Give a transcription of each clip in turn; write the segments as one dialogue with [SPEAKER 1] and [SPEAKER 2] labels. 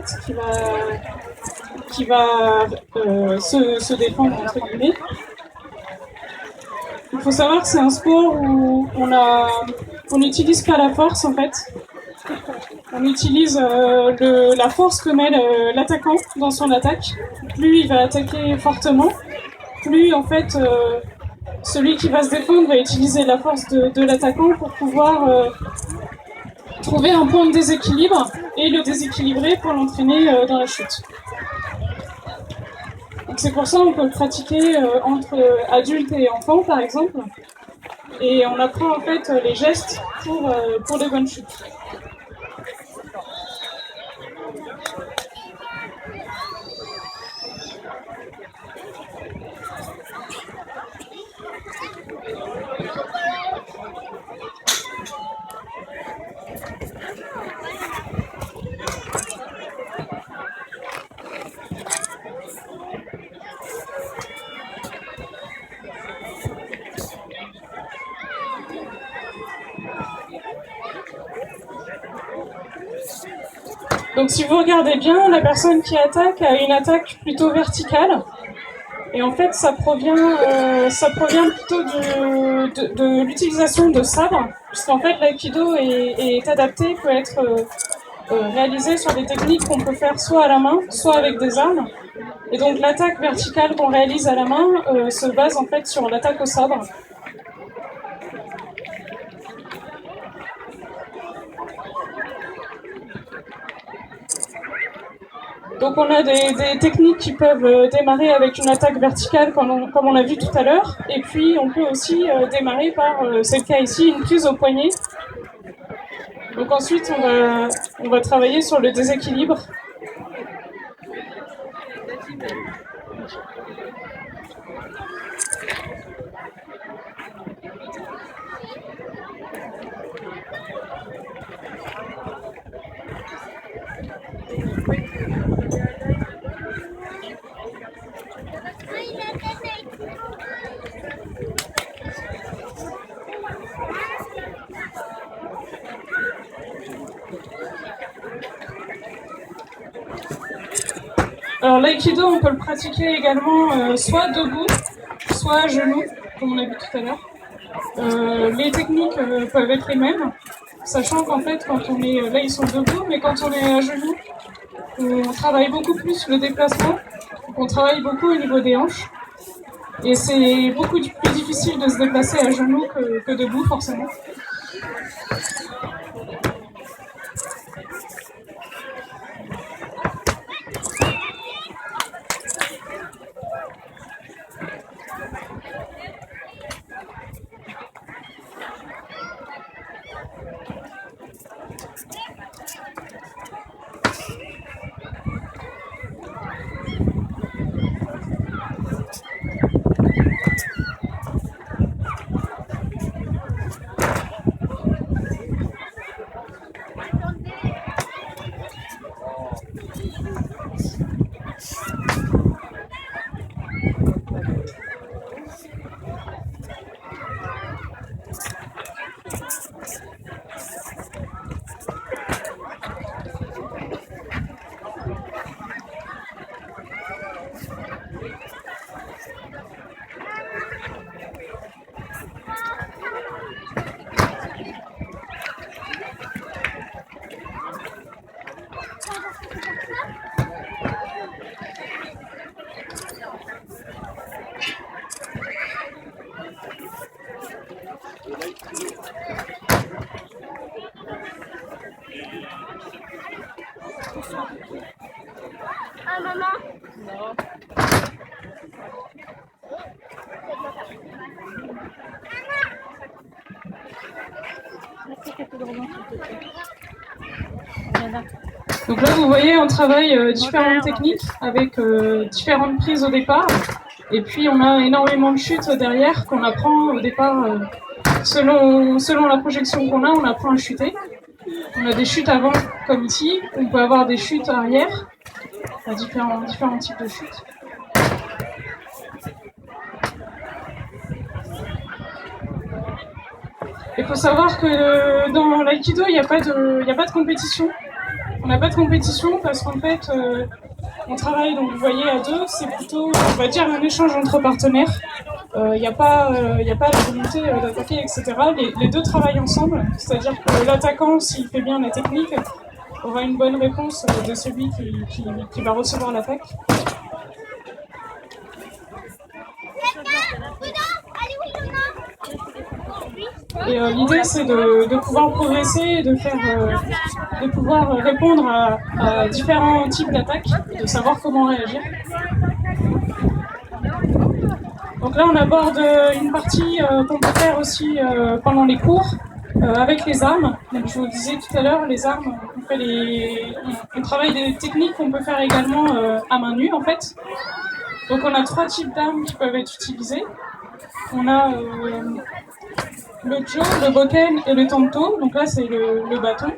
[SPEAKER 1] fait, qui va se défendre, entre guillemets. Il faut savoir que c'est un sport où on n'utilise pas la force, en fait. On utilise la force que met l'attaquant dans son attaque. Plus il va attaquer fortement, plus en fait celui qui va se défendre va utiliser la force de l'attaquant pour pouvoir trouver un point de déséquilibre et le déséquilibrer pour l'entraîner dans la chute. Donc c'est pour ça qu'on peut le pratiquer entre adultes et enfants par exemple, et on apprend en fait les gestes pour de bonnes chutes. Donc si vous regardez bien, la personne qui attaque a une attaque plutôt verticale. Et en fait, ça provient plutôt de l'utilisation de sabre, puisqu'en fait, l'aïkido est adapté, peut être réalisé sur des techniques qu'on peut faire soit à la main, soit avec des armes. Et donc l'attaque verticale qu'on réalise à la main se base en fait sur l'attaque au sabre. Donc on a des techniques qui peuvent démarrer avec une attaque verticale comme on a vu tout à l'heure, et puis on peut aussi démarrer par, c'est le cas ici, une prise au poignet. Donc ensuite on va travailler sur le déséquilibre. Alors l'aïkido, on peut le pratiquer également soit debout, soit à genoux, comme on a vu tout à l'heure. Les techniques peuvent être les mêmes, sachant qu'en fait, quand on est là, ils sont debout, mais quand on est à genoux, on travaille beaucoup plus le déplacement, on travaille beaucoup au niveau des hanches, et c'est beaucoup plus difficile de se déplacer à genoux que debout, forcément.
[SPEAKER 2] Ah, maman? Non.
[SPEAKER 1] Donc là, vous voyez, on travaille différentes techniques avec différentes prises au départ. Et puis, on a énormément de chutes derrière qu'on apprend au départ. Selon la projection qu'on a, on apprend à chuter. On a des chutes avant, comme ici. On peut avoir des chutes arrière. On a différents types de chutes. Il faut savoir que dans l'aïkido, il n'y a pas de compétition. On n'a pas de compétition parce qu'en fait, on travaille, donc vous voyez, à deux, c'est plutôt, on va dire, un échange entre partenaires. Il n'y a pas la volonté d'attaquer, etc. Les deux travaillent ensemble, c'est-à-dire que l'attaquant, s'il fait bien la technique, aura une bonne réponse de celui qui va recevoir l'attaque. Et l'idée, c'est de pouvoir progresser et de pouvoir répondre à différents types d'attaques, de savoir comment réagir. Donc là, on aborde une partie qu'on peut faire aussi pendant les cours, avec les armes. Donc, je vous disais tout à l'heure, les armes, on travaille des techniques qu'on peut faire également à main nue, en fait. Donc on a 3 types d'armes qui peuvent être utilisées. On a le jo, le boken et le tanto. Donc là, c'est le bâton.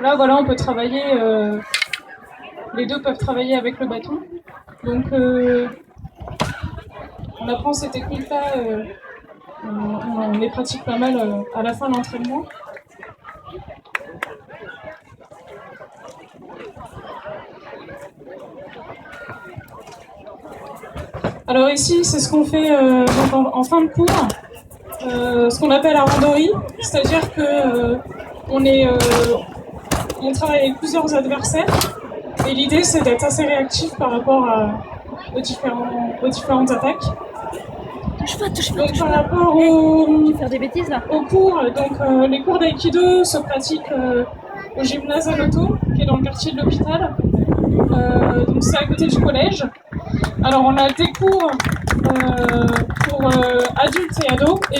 [SPEAKER 1] Là, voilà, on peut travailler, les deux peuvent travailler avec le bâton. Donc, on apprend ces techniques-là, on les pratique pas mal à la fin de l'entraînement. Alors ici, c'est ce qu'on fait en fin de cours, ce qu'on appelle la randori, c'est-à-dire que on travaille avec plusieurs adversaires et l'idée c'est d'être assez réactif par rapport aux différentes attaques. Donc par rapport aux cours, donc les cours d'aïkido se pratiquent au gymnase Anoto, qui est dans le quartier de l'hôpital. Donc c'est à côté du collège. Alors on a des cours pour adultes et ados et